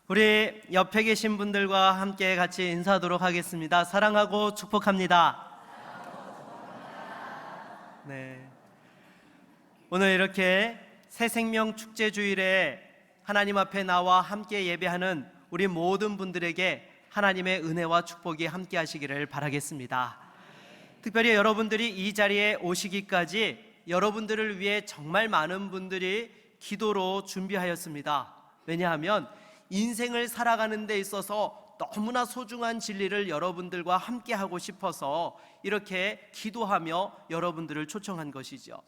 우리 옆에 계신 분들과 함께 같이 인사하도록 하겠습니다. 사랑하고 축복합니다. 네. 오늘 이렇게 새생명 축제 주일에 하나님 앞에 나와 함께 예배하는 우리 모든 분들에게 하나님의 은혜와 축복이 함께 하시기를 바라겠습니다. 특별히 여러분들이 이 자리에 오시기까지 여러분들을 위해 정말 많은 분들이 기도로 준비하였습니다. 왜냐하면 인생을 살아가는 데 있어서 너무나 소중한 진리를 여러분들과 함께 하고 싶어서 이렇게 기도하며 여러분들을 초청한 것이죠.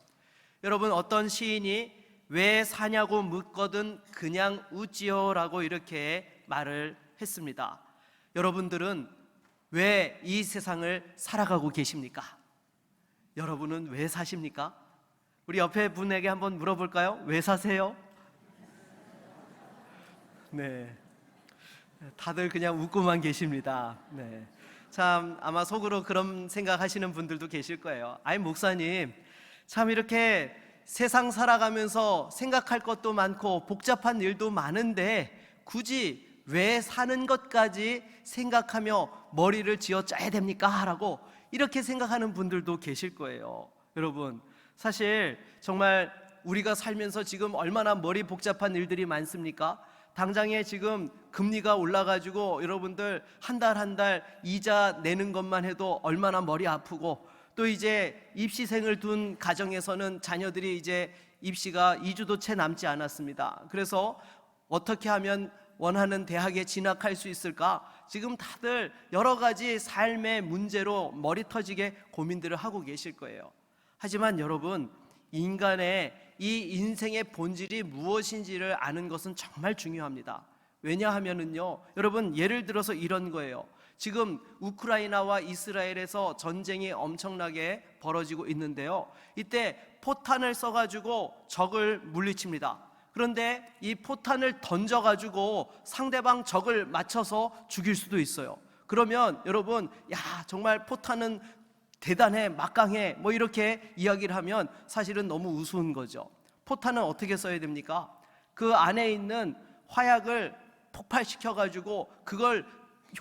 여러분, 어떤 시인이 왜 사냐고 묻거든 그냥 웃지요 라고 이렇게 말을 했습니다. 여러분들은 왜 이 세상을 살아가고 계십니까? 여러분은 왜 사십니까? 우리 옆에 분에게 한번 물어볼까요? 왜 사세요? 네, 다들 그냥 웃고만 계십니다. 네, 참 아마 속으로 그런 생각하시는 분들도 계실 거예요. 아이, 목사님, 참 이렇게 세상 살아가면서 생각할 것도 많고 복잡한 일도 많은데 굳이 왜 사는 것까지 생각하며 머리를 쥐어짜야 됩니까? 라고 이렇게 생각하는 분들도 계실 거예요. 여러분, 사실 정말 우리가 살면서 지금 얼마나 머리 복잡한 일들이 많습니까? 당장에 지금 금리가 올라가지고 여러분들 한 달 이자 내는 것만 해도 얼마나 머리 아프고, 또 이제 입시생을 둔 가정에서는 자녀들이 이제 입시가 2주도 채 남지 않았습니다. 그래서 어떻게 하면 원하는 대학에 진학할 수 있을까? 지금 다들 여러 가지 삶의 문제로 머리 터지게 고민들을 하고 계실 거예요. 하지만 여러분, 인간의 이 인생의 본질이 무엇인지를 아는 것은 정말 중요합니다. 왜냐하면은요, 여러분, 예를 들어서 이런 거예요. 지금 우크라이나와 이스라엘에서 전쟁이 엄청나게 벌어지고 있는데요, 이때 포탄을 써가지고 적을 물리칩니다. 그런데 이 포탄을 던져가지고 상대방 적을 맞춰서 죽일 수도 있어요. 그러면 여러분, 야, 정말 포탄은 대단해, 막강해, 뭐 이렇게 이야기를 하면 사실은 너무 우스운 거죠. 포탄은 어떻게 써야 됩니까? 그 안에 있는 화약을 폭발시켜가지고 그걸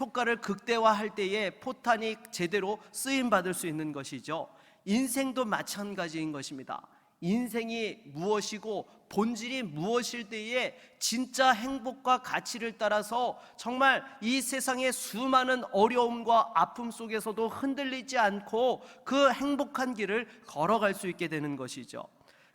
효과를 극대화할 때에 포탄이 제대로 쓰임받을 수 있는 것이죠. 인생도 마찬가지인 것입니다. 인생이 무엇이고 본질이 무엇일 때에 진짜 행복과 가치를 따라서 정말 이 세상의 수많은 어려움과 아픔 속에서도 흔들리지 않고 그 행복한 길을 걸어갈 수 있게 되는 것이죠.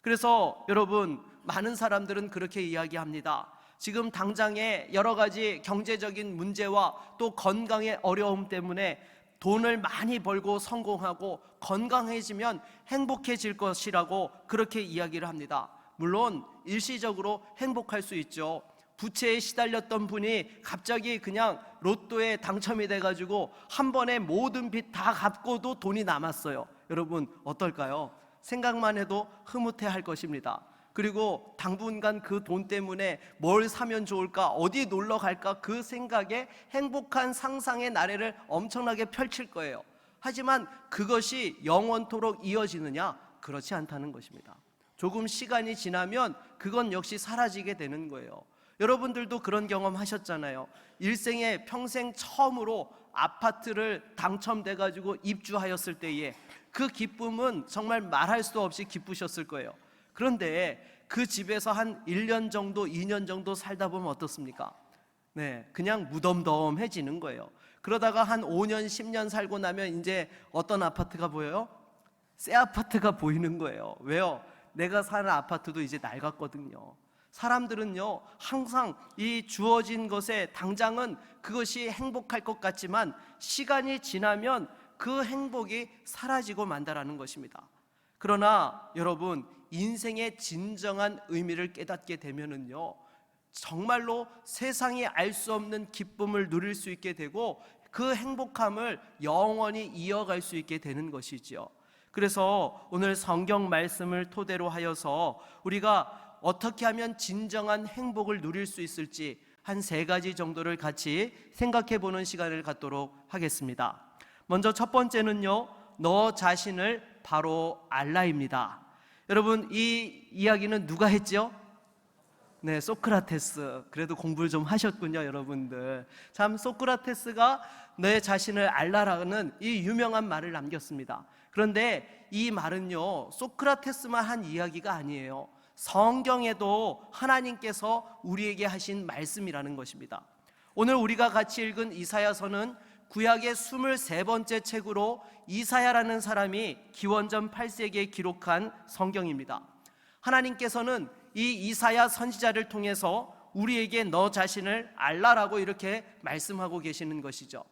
그래서 여러분, 많은 사람들은 그렇게 이야기합니다. 지금 당장에 여러 가지 경제적인 문제와 또 건강의 어려움 때문에 돈을 많이 벌고 성공하고 건강해지면 행복해질 것이라고 그렇게 이야기를 합니다. 물론 일시적으로 행복할 수 있죠. 부채에 시달렸던 분이 갑자기 그냥 로또에 당첨이 돼가지고 한 번에 모든 빚 다 갚고도 돈이 남았어요. 여러분, 어떨까요? 생각만 해도 흐뭇해할 것입니다. 그리고 당분간 그 돈 때문에 뭘 사면 좋을까, 어디 놀러 갈까, 그 생각에 행복한 상상의 나래를 엄청나게 펼칠 거예요. 하지만 그것이 영원토록 이어지느냐? 그렇지 않다는 것입니다. 조금 시간이 지나면 그건 역시 사라지게 되는 거예요. 여러분들도 그런 경험 하셨잖아요. 일생에 평생 처음으로 아파트를 당첨돼가지고 입주하였을 때에 그 기쁨은 정말 말할 수 없이 기쁘셨을 거예요. 그런데 그 집에서 한 1년 정도, 2년 정도 살다 보면 어떻습니까? 네, 그냥 무덤덤해지는 거예요. 그러다가 한 5년, 10년 살고 나면 이제 어떤 아파트가 보여요? 새 아파트가 보이는 거예요. 왜요? 내가 사는 아파트도 이제 낡았거든요. 사람들은요, 항상 이 주어진 것에 당장은 그것이 행복할 것 같지만 시간이 지나면 그 행복이 사라지고 만다라는 것입니다. 그러나 여러분, 인생의 진정한 의미를 깨닫게 되면은요, 정말로 세상이 알 수 없는 기쁨을 누릴 수 있게 되고 그 행복함을 영원히 이어갈 수 있게 되는 것이죠. 그래서 오늘 성경 말씀을 토대로 하여서 우리가 어떻게 하면 진정한 행복을 누릴 수 있을지 한 3가지 정도를 같이 생각해 보는 시간을 갖도록 하겠습니다. 먼저 첫 번째는요, 너 자신을 바로 알라입니다. 여러분, 이 이야기는 누가 했죠? 네, 소크라테스. 그래도 공부를 좀 하셨군요, 여러분들. 참 소크라테스가 내 자신을 알라라는 이 유명한 말을 남겼습니다. 그런데 이 말은요, 소크라테스만 한 이야기가 아니에요. 성경에도 하나님께서 우리에게 하신 말씀이라는 것입니다. 오늘 우리가 같이 읽은 이사야서는 구약의 23번째 책으로 이사야라는 사람이 기원전 8세기에 기록한 성경입니다. 하나님께서는 이 이사야 선지자를 통해서 우리에게 너 자신을 알라라고 이렇게 말씀하고 계시는 것이죠.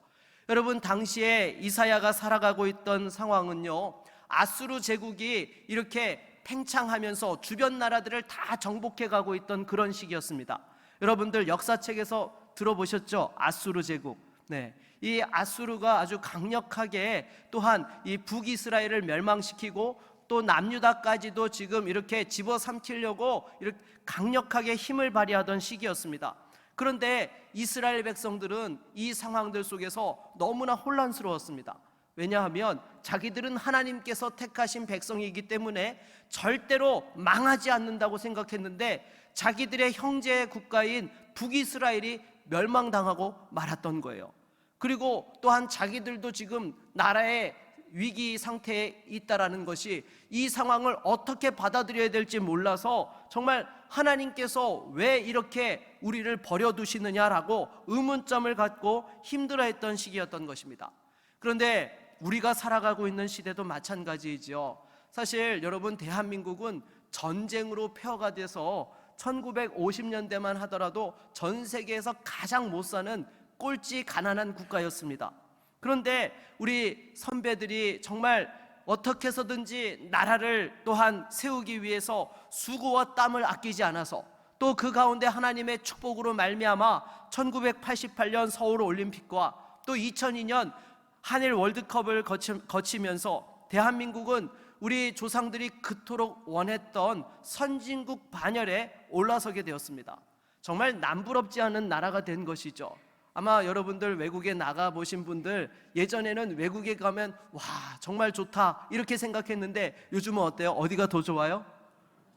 여러분, 당시에 이사야가 살아가고 있던 상황은요, 아수르 제국이 이렇게 팽창하면서 주변 나라들을 다 정복해 가고 있던 그런 시기였습니다. 여러분들 역사책에서 들어보셨죠? 아수르 제국. 네, 이 아수르가 아주 강력하게 또한 이 북이스라엘을 멸망시키고 또 남유다까지도 지금 이렇게 집어삼키려고 이렇게 강력하게 힘을 발휘하던 시기였습니다. 그런데 이스라엘 백성들은 이 상황들 속에서 너무나 혼란스러웠습니다. 왜냐하면 자기들은 하나님께서 택하신 백성이기 때문에 절대로 망하지 않는다고 생각했는데 자기들의 형제 국가인 북이스라엘이 멸망당하고 말았던 거예요. 그리고 또한 자기들도 지금 나라의 위기 상태에 있다라는 것이, 이 상황을 어떻게 받아들여야 될지 몰라서 정말 하나님께서 왜 이렇게 우리를 버려두시느냐라고 의문점을 갖고 힘들어했던 시기였던 것입니다. 그런데 우리가 살아가고 있는 시대도 마찬가지이죠. 사실 여러분, 대한민국은 전쟁으로 폐허가 돼서 1950년대만 하더라도 전 세계에서 가장 못 사는 꼴찌 가난한 국가였습니다. 그런데 우리 선배들이 정말 어떻게 해서든지 나라를 또한 세우기 위해서 수고와 땀을 아끼지 않아서, 또 그 가운데 하나님의 축복으로 말미암아 1988년 서울올림픽과 또 2002년 한일 월드컵을 거치면서 대한민국은 우리 조상들이 그토록 원했던 선진국 반열에 올라서게 되었습니다. 정말 남부럽지 않은 나라가 된 것이죠. 아마 여러분들 외국에 나가보신 분들, 예전에는 외국에 가면 와 정말 좋다 이렇게 생각했는데 요즘은 어때요? 어디가 더 좋아요?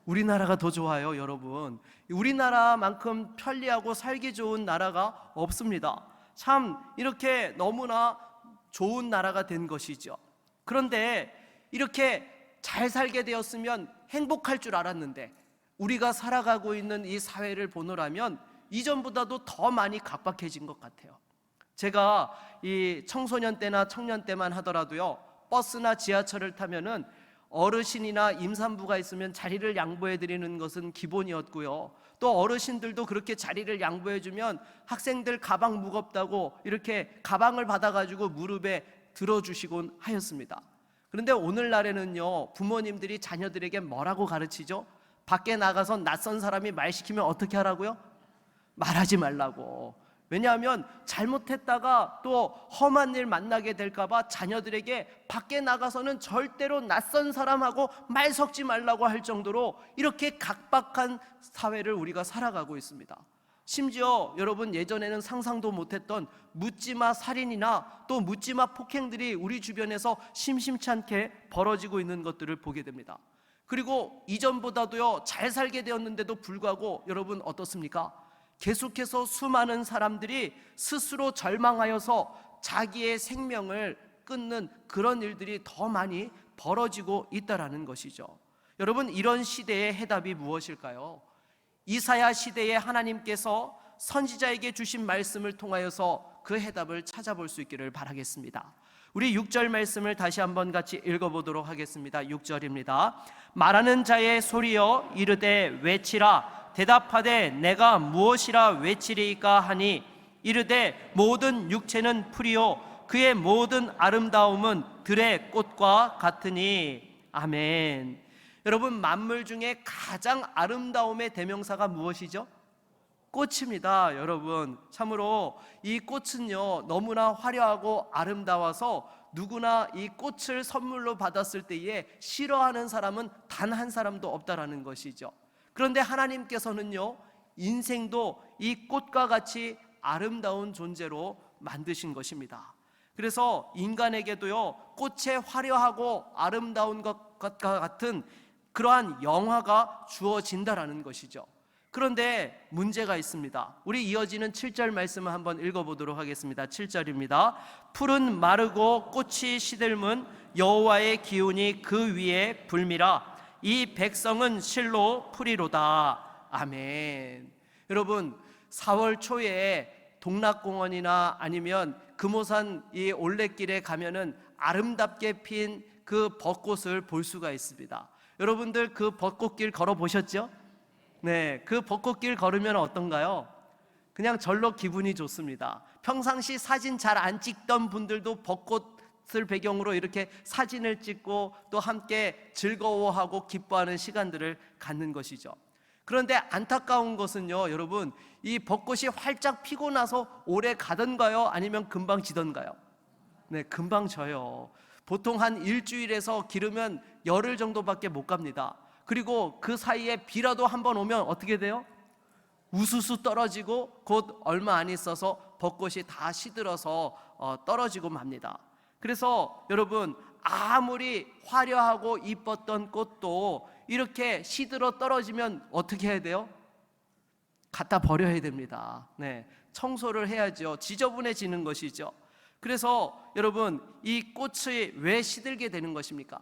우리나라가 더 좋아요, 여러분. 우리나라만큼 편리하고 살기 좋은 나라가 없습니다. 참 이렇게 너무나 좋은 나라가 된 것이죠. 그런데 이렇게 잘 살게 되었으면 행복할 줄 알았는데, 우리가 살아가고 있는 이 사회를 보노라면 이전보다도 더 많이 각박해진 것 같아요. 제가 이 청소년 때나 청년 때만 하더라도요, 버스나 지하철을 타면은 어르신이나 임산부가 있으면 자리를 양보해 드리는 것은 기본이었고요, 또 어르신들도 그렇게 자리를 양보해 주면 학생들 가방 무겁다고 이렇게 가방을 받아가지고 무릎에 들어주시곤 하였습니다. 그런데 오늘날에는요, 부모님들이 자녀들에게 뭐라고 가르치죠? 밖에 나가서 낯선 사람이 말 시키면 어떻게 하라고요? 말하지 말라고. 왜냐하면 잘못했다가 또 험한 일 만나게 될까봐 자녀들에게 밖에 나가서는 절대로 낯선 사람하고 말 섞지 말라고 할 정도로 이렇게 각박한 사회를 우리가 살아가고 있습니다. 심지어 여러분, 예전에는 상상도 못했던 묻지마 살인이나 또 묻지마 폭행들이 우리 주변에서 심심치 않게 벌어지고 있는 것들을 보게 됩니다. 그리고 이전보다도요, 잘 살게 되었는데도 불구하고 여러분 어떻습니까? 계속해서 수많은 사람들이 스스로 절망하여서 자기의 생명을 끊는 그런 일들이 더 많이 벌어지고 있다라는 것이죠. 여러분, 이런 시대의 해답이 무엇일까요? 이사야 시대에 하나님께서 선지자에게 주신 말씀을 통하여서 그 해답을 찾아볼 수 있기를 바라겠습니다. 우리 6절 말씀을 다시 한번 같이 읽어보도록 하겠습니다. 6절입니다. 말하는 자의 소리여 이르되 외치라. 대답하되 내가 무엇이라 외치리이까 하니 이르되 모든 육체는 풀이요 그의 모든 아름다움은 들의 꽃과 같으니. 아멘. 여러분, 만물 중에 가장 아름다움의 대명사가 무엇이죠? 꽃입니다. 여러분, 참으로 이 꽃은요, 너무나 화려하고 아름다워서 누구나 이 꽃을 선물로 받았을 때에 싫어하는 사람은 단 한 사람도 없다라는 것이죠. 그런데 하나님께서는요, 인생도 이 꽃과 같이 아름다운 존재로 만드신 것입니다. 그래서 인간에게도요, 꽃의 화려하고 아름다운 것과 같은 그러한 영화가 주어진다라는 것이죠. 그런데 문제가 있습니다. 우리 이어지는 7절 말씀을 한번 읽어보도록 하겠습니다. 7절입니다. 풀은 마르고 꽃이 시들문 여호와의 기운이 그 위에 불미라. 이 백성은 실로 풀이로다. 아멘. 여러분, 4월 초에 동락공원이나 아니면 금오산 이 올레길에 가면은 아름답게 핀 그 벚꽃을 볼 수가 있습니다. 여러분들 그 벚꽃길 걸어 보셨죠? 네, 그 벚꽃길 걸으면 어떤가요? 그냥 절로 기분이 좋습니다. 평상시 사진 잘 안 찍던 분들도 벚꽃을 배경으로 이렇게 사진을 찍고 또 함께 즐거워하고 기뻐하는 시간들을 갖는 것이죠. 그런데 안타까운 것은요, 여러분, 이 벚꽃이 활짝 피고 나서 오래 가던가요? 아니면 금방 지던가요? 네, 금방 져요. 보통 한 일주일에서 기르면 열흘 정도밖에 못 갑니다. 그리고 그 사이에 비라도 한번 오면 어떻게 돼요? 우수수 떨어지고 곧 얼마 안 있어서 벚꽃이 다 시들어서 떨어지고 맙니다. 그래서 여러분, 아무리 화려하고 이뻤던 꽃도 이렇게 시들어 떨어지면 어떻게 해야 돼요? 갖다 버려야 됩니다. 네, 청소를 해야죠. 지저분해지는 것이죠. 그래서 여러분, 이 꽃이 왜 시들게 되는 것입니까?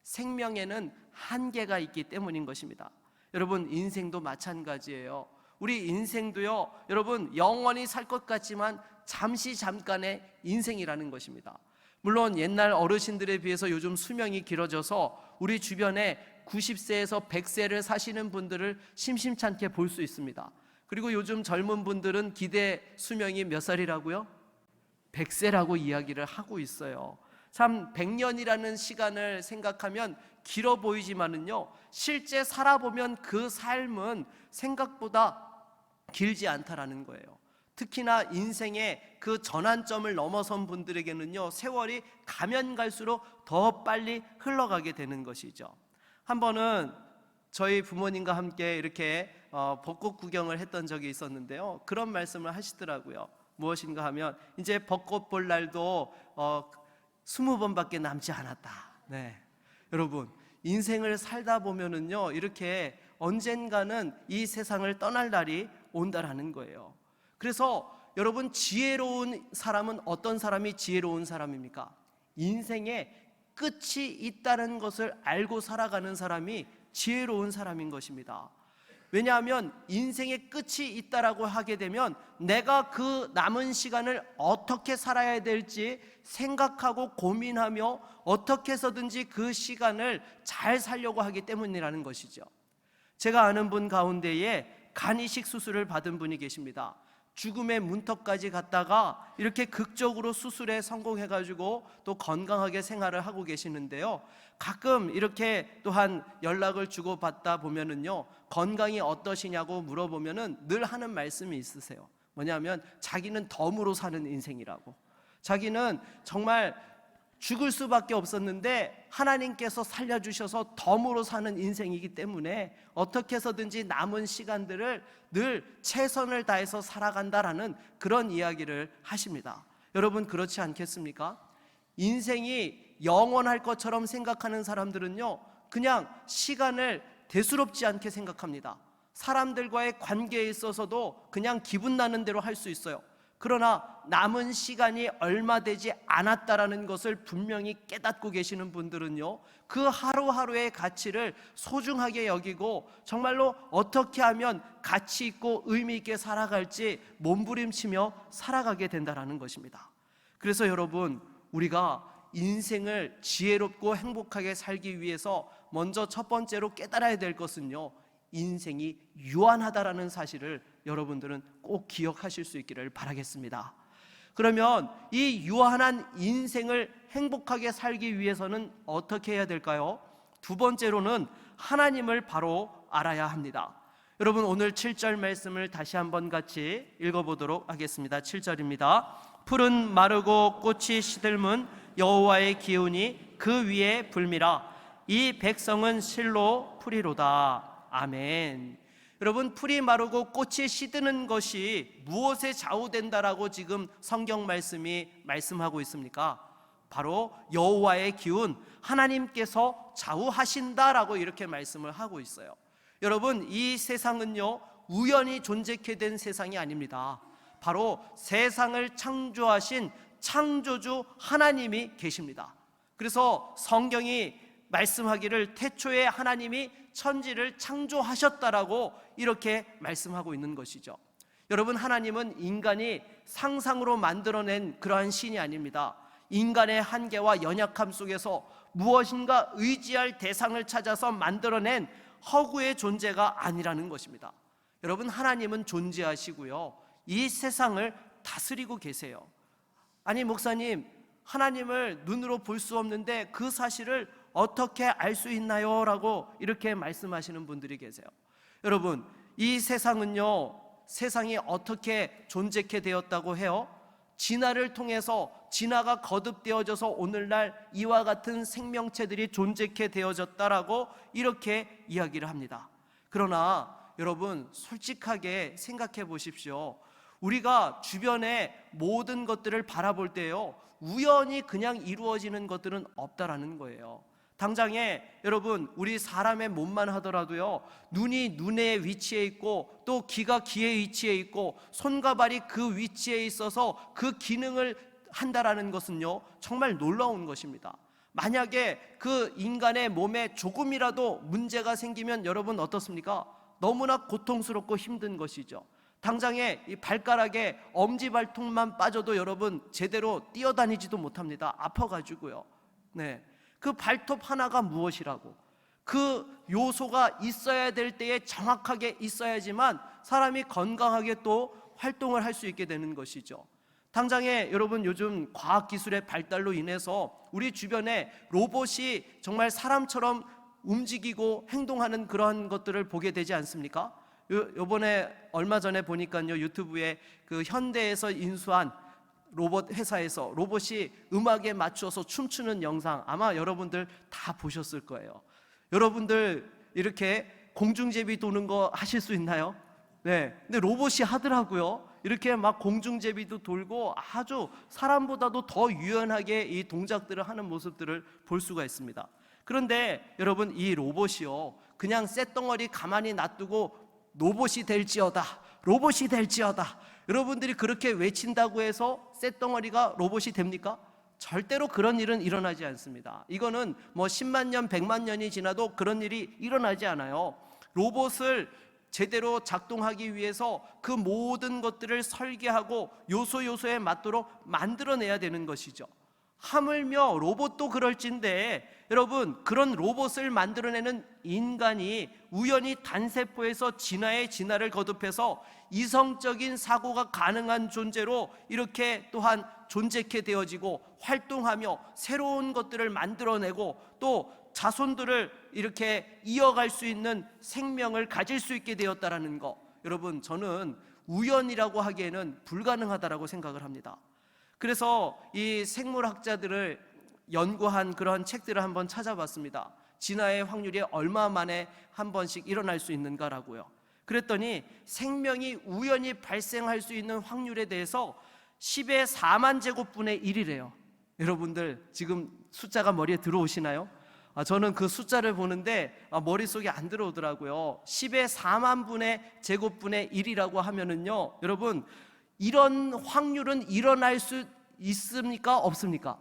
생명에는 한계가 있기 때문인 것입니다. 여러분, 인생도 마찬가지예요. 우리 인생도요, 여러분, 영원히 살 것 같지만 잠깐의 인생이라는 것입니다. 물론 옛날 어르신들에 비해서 요즘 수명이 길어져서 우리 주변에 90세에서 100세를 사시는 분들을 심심찮게 볼 수 있습니다. 그리고 요즘 젊은 분들은 기대 수명이 몇 살이라고요? 100세라고 이야기를 하고 있어요. 참 100년이라는 시간을 생각하면 길어 보이지만은요, 실제 살아보면 그 삶은 생각보다 길지 않다라는 거예요. 특히나 인생의 그 전환점을 넘어선 분들에게는요, 세월이 가면 갈수록 더 빨리 흘러가게 되는 것이죠. 한 번은 저희 부모님과 함께 이렇게 벚꽃 구경을 했던 적이 있었는데요, 그런 말씀을 하시더라고요. 무엇인가 하면 이제 벚꽃 볼 날도 20번밖에 남지 않았다. 네, 여러분, 인생을 살다 보면은요, 이렇게 언젠가는 이 세상을 떠날 날이 온다라는 거예요. 그래서 여러분, 지혜로운 사람은 어떤 사람이 지혜로운 사람입니까? 인생에 끝이 있다는 것을 알고 살아가는 사람이 지혜로운 사람인 것입니다. 왜냐하면 인생의 끝이 있다라고 하게 되면 내가 그 남은 시간을 어떻게 살아야 될지 생각하고 고민하며 어떻게 해서든지 그 시간을 잘 살려고 하기 때문이라는 것이죠. 제가 아는 분 가운데에 간 이식 수술을 받은 분이 계십니다. 죽음의 문턱까지 갔다가 이렇게 극적으로 수술에 성공해가지고 또 건강하게 생활을 하고 계시는데요, 가끔 이렇게 또한 연락을 주고받다 보면은요, 건강이 어떠시냐고 물어보면은 늘 하는 말씀이 있으세요. 뭐냐면 자기는 덤으로 사는 인생이라고. 자기는 정말 죽을 수밖에 없었는데 하나님께서 살려주셔서 덤으로 사는 인생이기 때문에 어떻게 해서든지 남은 시간들을 늘 최선을 다해서 살아간다라는 그런 이야기를 하십니다. 여러분, 그렇지 않겠습니까? 인생이 영원할 것처럼 생각하는 사람들은요, 그냥 시간을 대수롭지 않게 생각합니다. 사람들과의 관계에 있어서도 그냥 기분 나는 대로 할 수 있어요. 그러나 남은 시간이 얼마 되지 않았다라는 것을 분명히 깨닫고 계시는 분들은요, 그 하루하루의 가치를 소중하게 여기고 정말로 어떻게 하면 가치 있고 의미 있게 살아갈지 몸부림치며 살아가게 된다라는 것입니다. 그래서 여러분, 우리가 인생을 지혜롭고 행복하게 살기 위해서 먼저 첫 번째로 깨달아야 될 것은요, 인생이 유한하다라는 사실을 여러분들은 꼭 기억하실 수 있기를 바라겠습니다. 그러면 이 유한한 인생을 행복하게 살기 위해서는 어떻게 해야 될까요? 두 번째로는 하나님을 바로 알아야 합니다. 여러분, 오늘 7절 말씀을 다시 한번 같이 읽어보도록 하겠습니다. 7절입니다. 풀은 마르고 꽃이 시들문 여호와의 기운이 그 위에 불미라. 이 백성은 실로 풀이로다. 아멘. 여러분, 풀이 마르고 꽃이 시드는 것이 무엇에 좌우된다라고 지금 성경 말씀이 말씀하고 있습니까? 바로 여호와의 기운, 하나님께서 좌우하신다라고 이렇게 말씀을 하고 있어요. 여러분, 이 세상은요, 우연히 존재케 된 세상이 아닙니다. 바로 세상을 창조하신 창조주 하나님이 계십니다. 그래서 성경이 말씀하기를 태초에 하나님이 천지를 창조하셨다라고 이렇게 말씀하고 있는 것이죠. 여러분, 하나님은 인간이 상상으로 만들어낸 그러한 신이 아닙니다. 인간의 한계와 연약함 속에서 무엇인가 의지할 대상을 찾아서 만들어낸 허구의 존재가 아니라는 것입니다. 여러분, 하나님은 존재하시고요, 이 세상을 다스리고 계세요. 아니, 목사님, 하나님을 눈으로 볼 수 없는데 그 사실을 어떻게 알 수 있나요? 라고 이렇게 말씀하시는 분들이 계세요. 여러분, 이 세상은요, 세상이 어떻게 존재케 되었다고 해요? 진화를 통해서 진화가 거듭되어져서 오늘날 이와 같은 생명체들이 존재케 되어졌다라고 이렇게 이야기를 합니다. 그러나 여러분, 솔직하게 생각해 보십시오. 우리가 주변의 모든 것들을 바라볼 때요, 우연히 그냥 이루어지는 것들은 없다라는 거예요. 당장에 여러분, 우리 사람의 몸만 하더라도요, 눈이 눈에 위치해 있고 또 귀가 귀에 위치해 있고 손과 발이 그 위치에 있어서 그 기능을 한다라는 것은요, 정말 놀라운 것입니다. 만약에 그 인간의 몸에 조금이라도 문제가 생기면 여러분 어떻습니까? 너무나 고통스럽고 힘든 것이죠. 당장에 이 발가락에 엄지발톱만 빠져도 여러분 제대로 뛰어다니지도 못합니다. 아파가지고요. 네, 그 발톱 하나가 무엇이라고, 그 요소가 있어야 될 때에 정확하게 있어야지만 사람이 건강하게 또 활동을 할 수 있게 되는 것이죠. 당장에 여러분, 요즘 과학기술의 발달로 인해서 우리 주변에 로봇이 정말 사람처럼 움직이고 행동하는 그러한 것들을 보게 되지 않습니까? 요번에 얼마 전에 보니까요, 유튜브에 그 현대에서 인수한 로봇 회사에서 로봇이 음악에 맞춰서 춤추는 영상, 아마 여러분들 다 보셨을 거예요. 여러분들 이렇게 공중제비 도는 거 하실 수 있나요? 네, 근데 로봇이 하더라고요. 이렇게 막 공중제비도 돌고 아주 사람보다도 더 유연하게 이 동작들을 하는 모습들을 볼 수가 있습니다. 그런데 여러분, 이 로봇이요, 그냥 쇳덩어리 가만히 놔두고 로봇이 될지어다, 로봇이 될지어다, 여러분들이 그렇게 외친다고 해서 쇳덩어리가 로봇이 됩니까? 절대로 그런 일은 일어나지 않습니다. 이거는 뭐 10만 년, 100만 년이 지나도 그런 일이 일어나지 않아요. 로봇을 제대로 작동하기 위해서 그 모든 것들을 설계하고 요소요소에 맞도록 만들어내야 되는 것이죠. 하물며 로봇도 그럴진데 여러분, 그런 로봇을 만들어내는 인간이 우연히 단세포에서 진화의 진화를 거듭해서 이성적인 사고가 가능한 존재로 이렇게 또한 존재케 되어지고 활동하며 새로운 것들을 만들어내고 또 자손들을 이렇게 이어갈 수 있는 생명을 가질 수 있게 되었다라는 거, 여러분, 저는 우연이라고 하기에는 불가능하다라고 생각을 합니다. 그래서 이 생물학자들을 연구한 그런 책들을 한번 찾아봤습니다. 진화의 확률이 얼마 만에 한 번씩 일어날 수 있는가라고요. 그랬더니 생명이 우연히 발생할 수 있는 확률에 대해서 10의 4만 제곱분의 1이래요. 여러분들 지금 숫자가 머리에 들어오시나요? 저는 그 숫자를 보는데 머릿속에 안 들어오더라고요. 10의 4만 분의 제곱분의 1이라고 하면은요, 여러분, 이런 확률은 일어날 수 있습니까? 없습니까?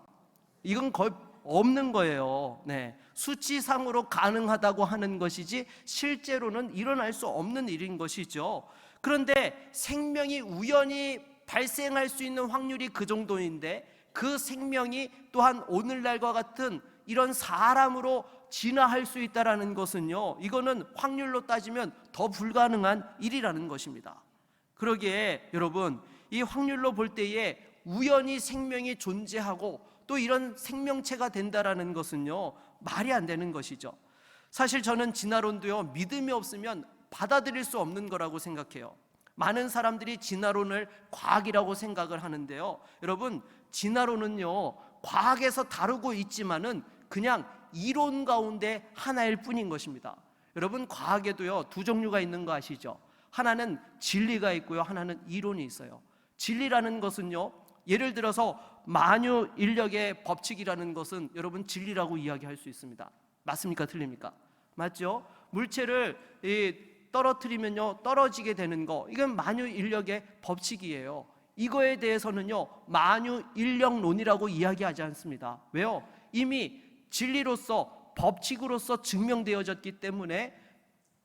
이건 거의 없는 거예요. 네, 수치상으로 가능하다고 하는 것이지 실제로는 일어날 수 없는 일인 것이죠. 그런데 생명이 우연히 발생할 수 있는 확률이 그 정도인데 그 생명이 또한 오늘날과 같은 이런 사람으로 진화할 수 있다는 것은요, 이거는 확률로 따지면 더 불가능한 일이라는 것입니다. 그러기에 여러분, 이 확률로 볼 때에 우연히 생명이 존재하고 또 이런 생명체가 된다라는 것은요, 말이 안 되는 것이죠. 사실 저는 진화론도요, 믿음이 없으면 받아들일 수 없는 거라고 생각해요. 많은 사람들이 진화론을 과학이라고 생각을 하는데요, 여러분, 진화론은요, 과학에서 다루고 있지만은 그냥 이론 가운데 하나일 뿐인 것입니다. 여러분, 과학에도요, 두 종류가 있는 거 아시죠? 하나는 진리가 있고요, 하나는 이론이 있어요. 진리라는 것은요, 예를 들어서 만유 인력의 법칙이라는 것은 여러분 진리라고 이야기할 수 있습니다. 맞습니까? 틀립니까? 맞죠? 물체를 떨어뜨리면요 떨어지게 되는 거, 이건 만유인력의 법칙이에요. 이거에 대해서는요 만유인력론이라고 이야기하지 않습니다. 왜요? 이미 진리로서 법칙으로서 증명되어졌기 때문에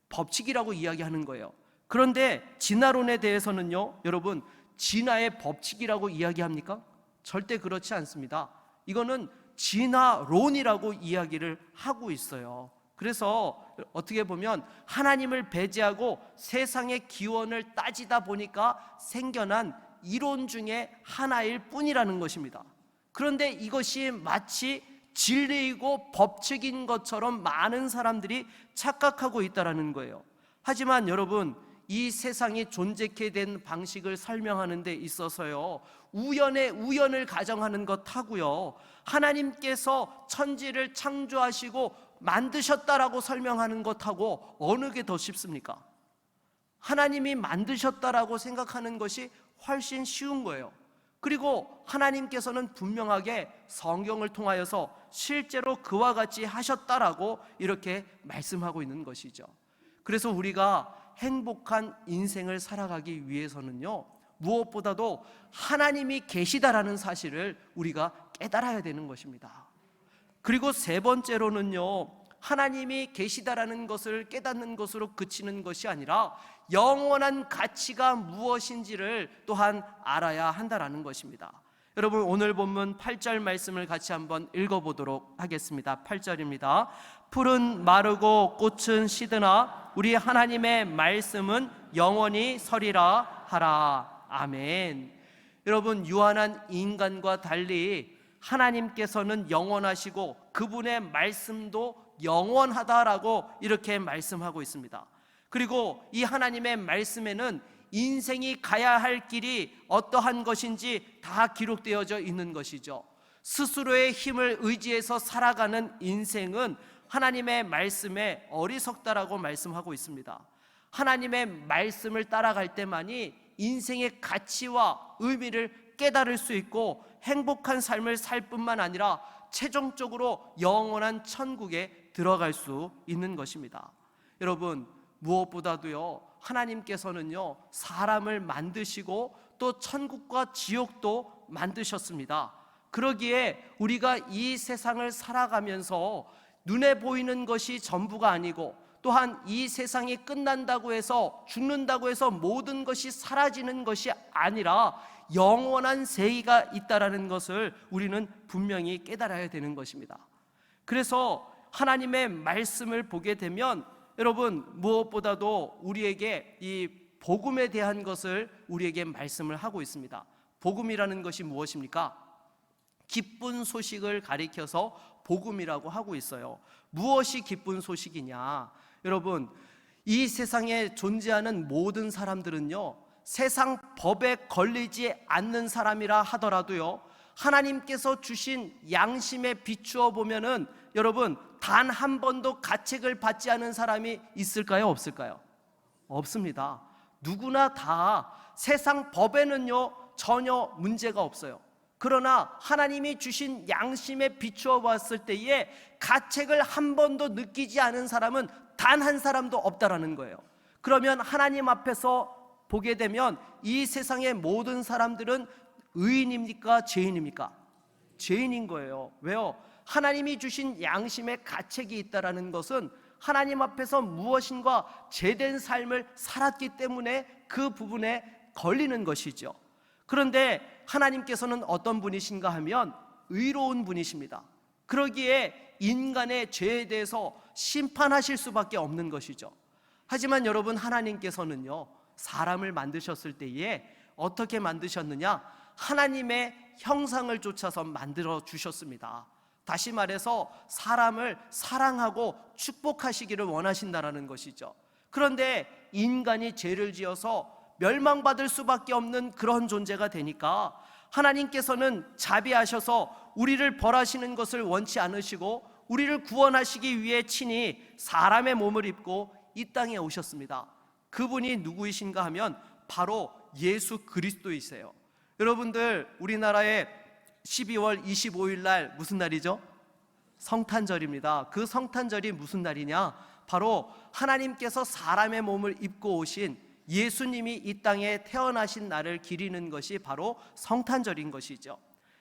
법칙이라고 이야기하는 거예요. 그런데 진화론에 대해서는요 여러분, 진화의 법칙이라고 이야기합니까? 절대 그렇지 않습니다. 이거는 진화론이라고 이야기를 하고 있어요. 그래서 어떻게 보면 하나님을 배제하고 세상의 기원을 따지다 보니까 생겨난 이론 중에 하나일 뿐이라는 것입니다. 그런데 이것이 마치 진리이고 법칙인 것처럼 많은 사람들이 착각하고 있다는 거예요. 하지만 여러분, 이 세상이 존재케 된 방식을 설명하는 데 있어서요 우연의 우연을 가정하는 것하고요 하나님께서 천지를 창조하시고 만드셨다라고 설명하는 것하고 어느 게 더 쉽습니까? 하나님이 만드셨다라고 생각하는 것이 훨씬 쉬운 거예요. 그리고 하나님께서는 분명하게 성경을 통하여서 실제로 그와 같이 하셨다라고 이렇게 말씀하고 있는 것이죠. 그래서 우리가 행복한 인생을 살아가기 위해서는요 무엇보다도 하나님이 계시다라는 사실을 우리가 깨달아야 되는 것입니다. 그리고 세 번째로는요 하나님이 계시다라는 것을 깨닫는 것으로 그치는 것이 아니라 영원한 가치가 무엇인지를 또한 알아야 한다라는 것입니다. 여러분, 오늘 본문 8절 말씀을 같이 한번 읽어보도록 하겠습니다. 8절입니다. 풀은 마르고 꽃은 시드나 우리 하나님의 말씀은 영원히 서리라 하라. 아멘. 여러분, 유한한 인간과 달리 하나님께서는 영원하시고 그분의 말씀도 영원하다라고 이렇게 말씀하고 있습니다. 그리고 이 하나님의 말씀에는 인생이 가야 할 길이 어떠한 것인지 다 기록되어져 있는 것이죠. 스스로의 힘을 의지해서 살아가는 인생은 하나님의 말씀에 어리석다라고 말씀하고 있습니다. 하나님의 말씀을 따라갈 때만이 인생의 가치와 의미를 깨달을 수 있고 행복한 삶을 살 뿐만 아니라 최종적으로 영원한 천국에 들어갈 수 있는 것입니다. 여러분, 무엇보다도요 하나님께서는요 사람을 만드시고 또 천국과 지옥도 만드셨습니다. 그러기에 우리가 이 세상을 살아가면서 눈에 보이는 것이 전부가 아니고 또한 이 세상이 끝난다고 해서 죽는다고 해서 모든 것이 사라지는 것이 아니라 영원한 세계가 있다라는 것을 우리는 분명히 깨달아야 되는 것입니다. 그래서 하나님의 말씀을 보게 되면 여러분, 무엇보다도 우리에게 이 복음에 대한 것을 우리에게 말씀을 하고 있습니다. 복음이라는 것이 무엇입니까? 기쁜 소식을 가리켜서 복음이라고 하고 있어요. 무엇이 기쁜 소식이냐? 여러분, 이 세상에 존재하는 모든 사람들은요 세상 법에 걸리지 않는 사람이라 하더라도요 하나님께서 주신 양심에 비추어 보면은 여러분, 단 한 번도 가책을 받지 않은 사람이 있을까요? 없을까요? 없습니다. 누구나 다 세상 법에는요 전혀 문제가 없어요. 그러나 하나님이 주신 양심에 비추어 봤을 때에 가책을 한 번도 느끼지 않은 사람은 단 한 사람도 없다라는 거예요. 그러면 하나님 앞에서 보게 되면 이 세상의 모든 사람들은 의인입니까? 죄인입니까? 죄인인 거예요. 왜요? 하나님이 주신 양심에 가책이 있다라는 것은 하나님 앞에서 무엇인가 제된 삶을 살았기 때문에 그 부분에 걸리는 것이죠. 그런데 하나님께서는 어떤 분이신가 하면 의로운 분이십니다. 그러기에 인간의 죄에 대해서 심판하실 수밖에 없는 것이죠. 하지만 여러분, 하나님께서는요 사람을 만드셨을 때에 어떻게 만드셨느냐? 하나님의 형상을 쫓아서 만들어 주셨습니다. 다시 말해서 사람을 사랑하고 축복하시기를 원하신다라는 것이죠. 그런데 인간이 죄를 지어서 멸망받을 수밖에 없는 그런 존재가 되니까 하나님께서는 자비하셔서 우리를 벌하시는 것을 원치 않으시고 우리를 구원하시기 위해 친히 사람의 몸을 입고 이 땅에 오셨습니다. 그분이 누구이신가 하면 바로 예수 그리스도이세요. 여러분들, 우리나라에 12월 25일 날 무슨 날이죠? 성탄절입니다. 그 성탄절이 무슨 날이냐? 바로 하나님께서 사람의 몸을 입고 오신 예수님이 이 땅에 태어나신 날을 기리는 것이 바로 성탄절인 것이죠.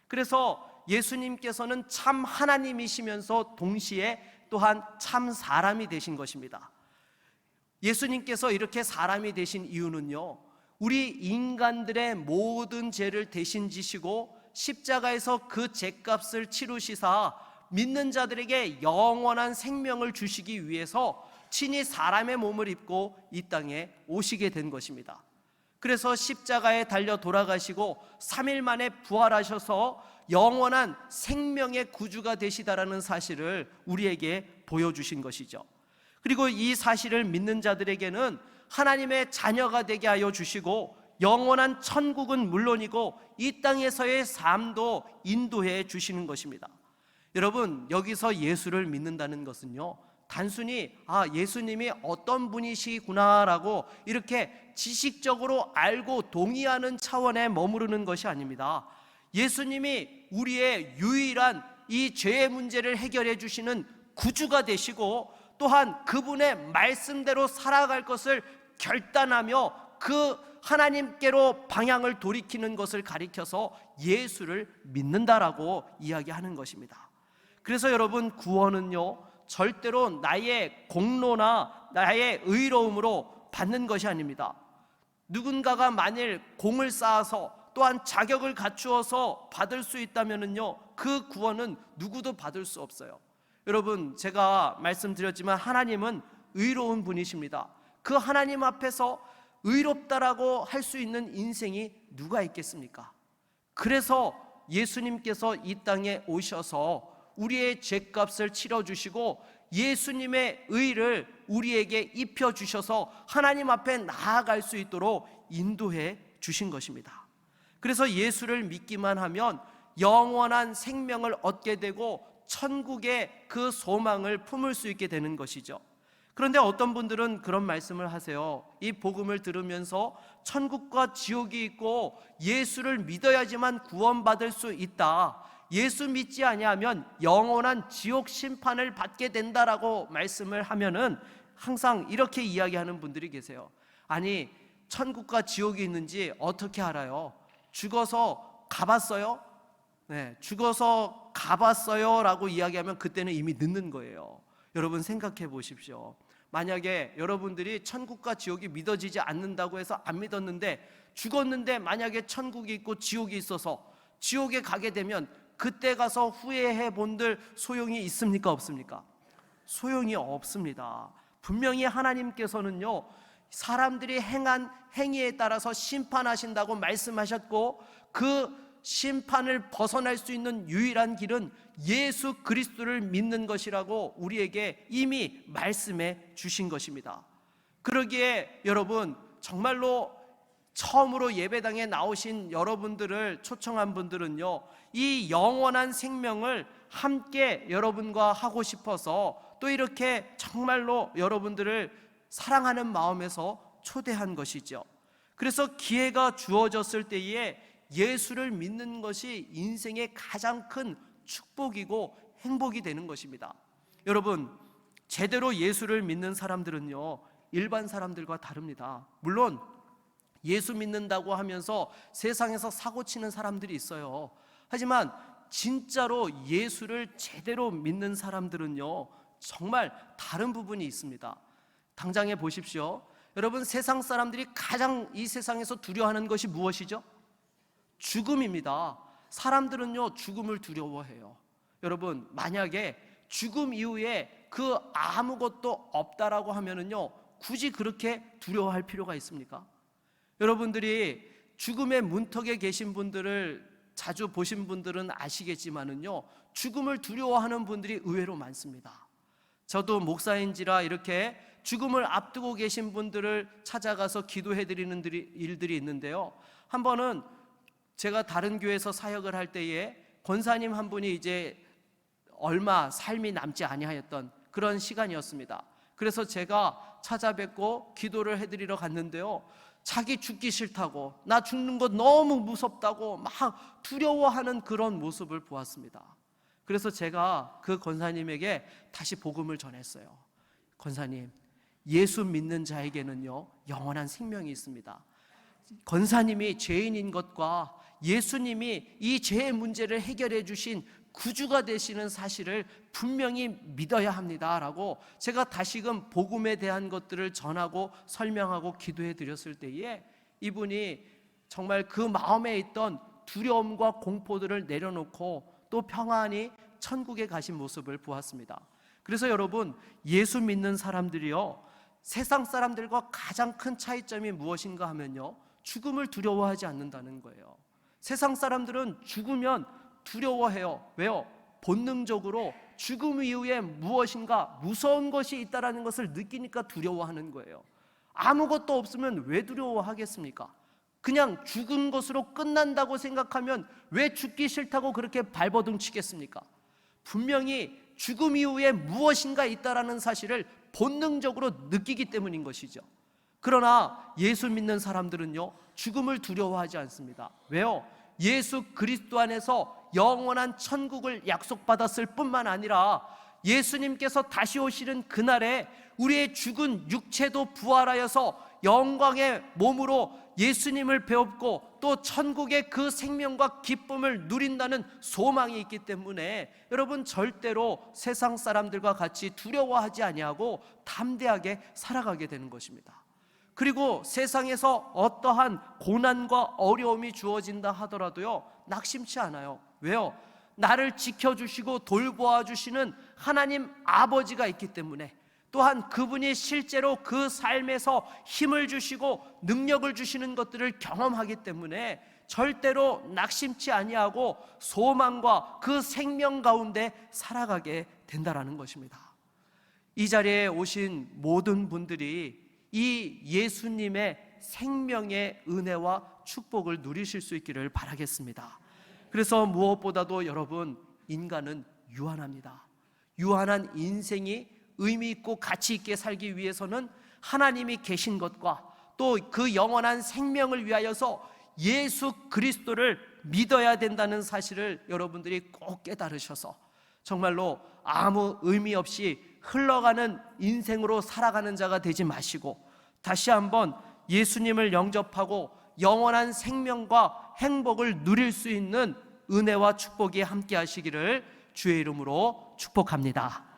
그래서 예수님께서는 참 하나님이시면서 동시에 또한 참 사람이 되신 것입니다. 예수님께서 이렇게 사람이 되신 이유는요, 우리 인간들의 모든 죄를 대신 지시고 십자가에서 그 죄값을 치르시사 믿는 자들에게 영원한 생명을 주시기 위해서 친히 사람의 몸을 입고 이 땅에 오시게 된 것입니다. 그래서 십자가에 달려 돌아가시고 3일 만에 부활하셔서 영원한 생명의 구주가 되시다라는 사실을 우리에게 보여주신 것이죠. 그리고 이 사실을 믿는 자들에게는 하나님의 자녀가 되게 하여 주시고 영원한 천국은 물론이고 이 땅에서의 삶도 인도해 주시는 것입니다. 여러분, 여기서 예수를 믿는다는 것은요, 단순히 예수님이 어떤 분이시구나라고 이렇게 지식적으로 알고 동의하는 차원에 머무르는 것이 아닙니다. 예수님이 우리의 유일한 이 죄의 문제를 해결해 주시는 구주가 되시고 또한 그분의 말씀대로 살아갈 것을 결단하며 그 하나님께로 방향을 돌이키는 것을 가리켜서 예수를 믿는다라고 이야기하는 것입니다. 그래서 여러분, 구원은요, 절대로 나의 공로나 나의 의로움으로 받는 것이 아닙니다. 누군가가 만일 공을 쌓아서 또한 자격을 갖추어서 받을 수 있다면요, 그 구원은 누구도 받을 수 없어요. 여러분, 제가 말씀드렸지만 하나님은 의로운 분이십니다. 그 하나님 앞에서 의롭다라고 할 수 있는 인생이 누가 있겠습니까? 그래서 예수님께서 이 땅에 오셔서 우리의 죄값을 치러주시고 예수님의 의를 우리에게 입혀주셔서 하나님 앞에 나아갈 수 있도록 인도해 주신 것입니다. 그래서 예수를 믿기만 하면 영원한 생명을 얻게 되고 천국의 그 소망을 품을 수 있게 되는 것이죠. 그런데 어떤 분들은 그런 말씀을 하세요. 이 복음을 들으면서 천국과 지옥이 있고 예수를 믿어야지만 구원받을 수 있다, 예수 믿지 아니하면 영원한 지옥 심판을 받게 된다라고 말씀을 하면은 항상 이렇게 이야기하는 분들이 계세요. 아니, 천국과 지옥이 있는지 어떻게 알아요? 죽어서 가봤어요? 네, 죽어서 가봤어요 라고 이야기하면 그때는 이미 늦는 거예요. 여러분, 생각해 보십시오. 만약에 여러분들이 천국과 지옥이 믿어지지 않는다고 해서 안 믿었는데 죽었는데 만약에 천국이 있고 지옥이 있어서 지옥에 가게 되면 그때 가서 후회해 본들 소용이 있습니까, 없습니까? 소용이 없습니다. 분명히 하나님께서는요, 사람들이 행한 행위에 따라서 심판하신다고 말씀하셨고 그 심판을 벗어날 수 있는 유일한 길은 예수 그리스도를 믿는 것이라고 우리에게 이미 말씀해 주신 것입니다. 그러기에 여러분, 정말로 처음으로 예배당에 나오신 여러분들을 초청한 분들은요, 이 영원한 생명을 함께 여러분과 하고 싶어서 또 이렇게 정말로 여러분들을 사랑하는 마음에서 초대한 것이죠. 그래서 기회가 주어졌을 때에 예수를 믿는 것이 인생의 가장 큰 축복이고 행복이 되는 것입니다. 여러분, 제대로 예수를 믿는 사람들은요, 일반 사람들과 다릅니다. 물론 예수 믿는다고 하면서 세상에서 사고치는 사람들이 있어요. 하지만 진짜로 예수를 제대로 믿는 사람들은요, 정말 다른 부분이 있습니다. 당장에 보십시오. 여러분, 세상 사람들이 가장 이 세상에서 두려워하는 것이 무엇이죠? 죽음입니다. 사람들은요, 죽음을 두려워해요. 여러분, 만약에 죽음 이후에 그 아무것도 없다라고 하면은요, 굳이 그렇게 두려워할 필요가 있습니까? 여러분들이 죽음의 문턱에 계신 분들을 자주 보신 분들은 아시겠지만은요, 죽음을 두려워하는 분들이 의외로 많습니다. 저도 목사인지라 이렇게 죽음을 앞두고 계신 분들을 찾아가서 기도해 드리는 일들이 있는데요, 한 번은 제가 다른 교회에서 사역을 할 때에 권사님 한 분이 이제 얼마 삶이 남지 아니하였던 그런 시간이었습니다. 그래서 제가 찾아뵙고 기도를 해드리러 갔는데요, 자기 죽기 싫다고, 나 죽는 거 너무 무섭다고 막 두려워하는 그런 모습을 보았습니다. 그래서 제가 그 권사님에게 다시 복음을 전했어요. 권사님, 예수 믿는 자에게는요 영원한 생명이 있습니다. 권사님이 죄인인 것과 예수님이 이 죄의 문제를 해결해 주신 구주가 되시는 사실을 분명히 믿어야 합니다라고 제가 다시금 복음에 대한 것들을 전하고 설명하고 기도해 드렸을 때에 이분이 정말 그 마음에 있던 두려움과 공포들을 내려놓고 또 평안히 천국에 가신 모습을 보았습니다. 그래서 여러분, 예수 믿는 사람들이요 세상 사람들과 가장 큰 차이점이 무엇인가 하면요 죽음을 두려워하지 않는다는 거예요. 세상 사람들은 죽으면 두려워해요. 왜요? 본능적으로 죽음 이후에 무엇인가 무서운 것이 있다는 것을 느끼니까 두려워하는 거예요. 아무것도 없으면 왜 두려워하겠습니까? 그냥 죽은 것으로 끝난다고 생각하면 왜 죽기 싫다고 그렇게 발버둥 치겠습니까? 분명히 죽음 이후에 무엇인가 있다는 사실을 본능적으로 느끼기 때문인 것이죠. 그러나 예수 믿는 사람들은요 죽음을 두려워하지 않습니다. 왜요? 예수 그리스도 안에서 영원한 천국을 약속받았을 뿐만 아니라 예수님께서 다시 오시는 그날에 우리의 죽은 육체도 부활하여서 영광의 몸으로 예수님을 배웠고 또 천국의 그 생명과 기쁨을 누린다는 소망이 있기 때문에 여러분 절대로 세상 사람들과 같이 두려워하지 아니하고 담대하게 살아가게 되는 것입니다. 그리고 세상에서 어떠한 고난과 어려움이 주어진다 하더라도요 낙심치 않아요. 왜요? 나를 지켜주시고 돌보아 주시는 하나님 아버지가 있기 때문에, 또한 그분이 실제로 그 삶에서 힘을 주시고 능력을 주시는 것들을 경험하기 때문에 절대로 낙심치 아니하고 소망과 그 생명 가운데 살아가게 된다라는 것입니다. 이 자리에 오신 모든 분들이 이 예수님의 생명의 은혜와 축복을 누리실 수 있기를 바라겠습니다. 그래서 무엇보다도 여러분, 인간은 유한합니다. 유한한 인생이 의미 있고 가치 있게 살기 위해서는 하나님이 계신 것과 또 그 영원한 생명을 위하여서 예수 그리스도를 믿어야 된다는 사실을 여러분들이 꼭 깨달으셔서 정말로 아무 의미 없이 흘러가는 인생으로 살아가는 자가 되지 마시고 다시 한번 예수님을 영접하고 영원한 생명과 행복을 누릴 수 있는 은혜와 축복이 함께 하시기를 주의 이름으로 축복합니다.